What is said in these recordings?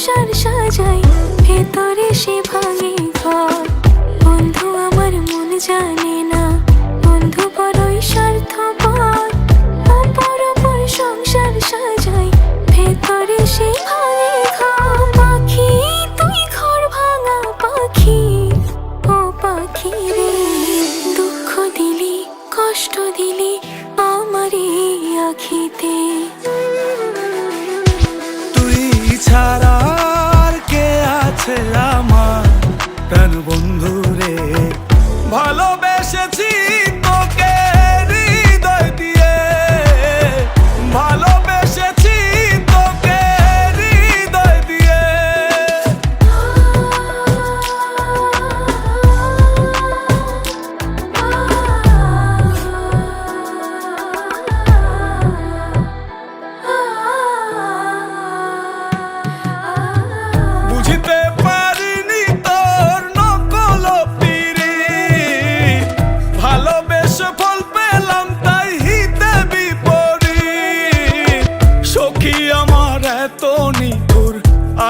সংসার সাজাই, ভেতরে সে ভাঙে ঘর। বন্ধু আমার মন জানে না, বন্ধু বড়ই স্বার্থপর। অপর অপর সংসার সাজাই, ভেতরে সে ভাঙে ঘর। পাখি তুই ঘর ভাঙা পাখি, ও পাখি রে, দুঃখ দিলি কষ্ট দিলি আমারই আখিতে। তুই ছাড়া আর কে আছে আমার প্রাণ বন্ধু রে, ভালোবেসেছি তোকে হৃদয় দিয়ে, ভালোবেসেছি তোকে হৃদয় দিয়ে। বুঝতে পারিনি তোর নকল পিরিত, ভালোবেসে ফল পেলাম তাই হিতে বিপরীত। সখী আমার এত নিঠুর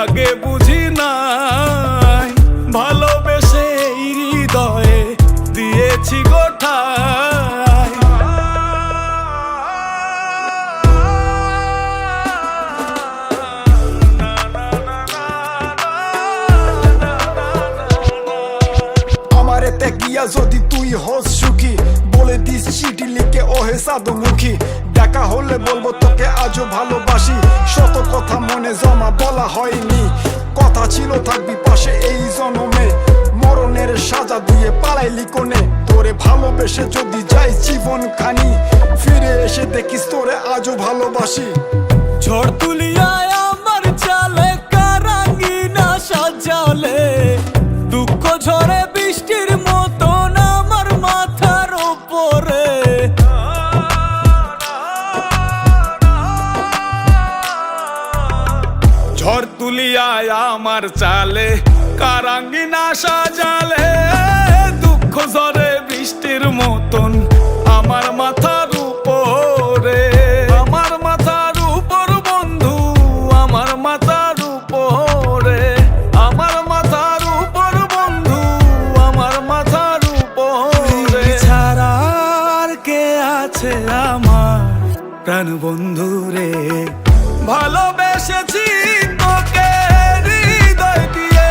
আগে বুঝি নাই, ভালোবেসে এই হৃদয়ে দিয়েছি গোঠায়। আমারেতে গিয়া যদি তুই হস সুখী, বলে দিস চিঠি লিখে ওহে সাধুমুখী। দেখা হলে বলবো তোকে আজও ভালোবাসি, শত কথা মনে জমা বলা হয়নি। কথা ছিল থাকবি পাশে এই জনমে, মরণের সাজা দিয়ে পালাইলি কোনে। তোরে ভালোবেসে যদি যাই জীবন খানি, ফিরে এসে দেখিস তোরে আজও ভালোবাসি। ঝড় তুলিয়ায় আমার চালে কারাঙ্গিনা সাজালে, দুঃখ ঝরে বৃষ্টির মতন আমার মাথার উপরে। ঝড় তুলিয়ায় আমার চালে কারাঙ্গিনা সাজালে, দুঃখ ঝরে বৃষ্টির মতন আমার মাথার উপরে। আমার মাথার উপর বন্ধু, আমার মাথার উপরে, আমার মাথার উপর বন্ধু, আমার মাথার উপরে। ছাড়া আর কে আছে আমার প্রাণ বন্ধু রে, ভালোবেসেছি তোকে হৃদয় দিয়ে,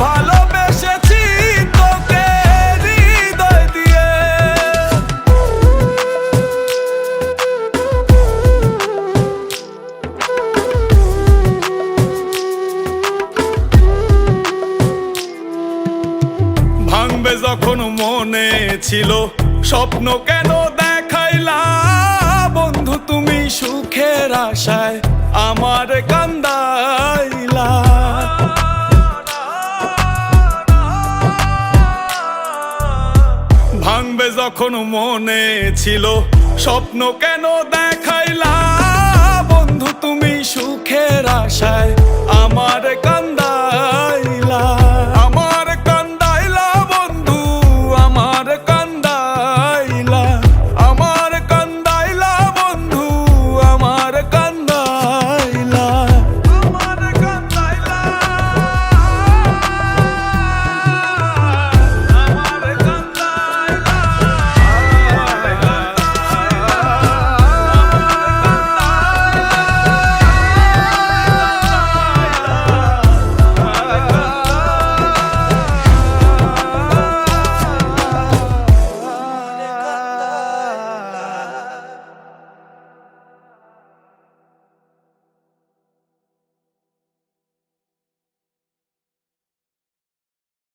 ভালোবেসেছি তোকে হৃদয় দিয়ে। ভাঙবে যখন মনে ছিল স্বপ্ন কেন দেখাইলা, বন্ধু তুমি সুখের আশায় আমার কান্দাইলা। ভাঙবে যখন মনে ছিল স্বপ্ন কেন দেখ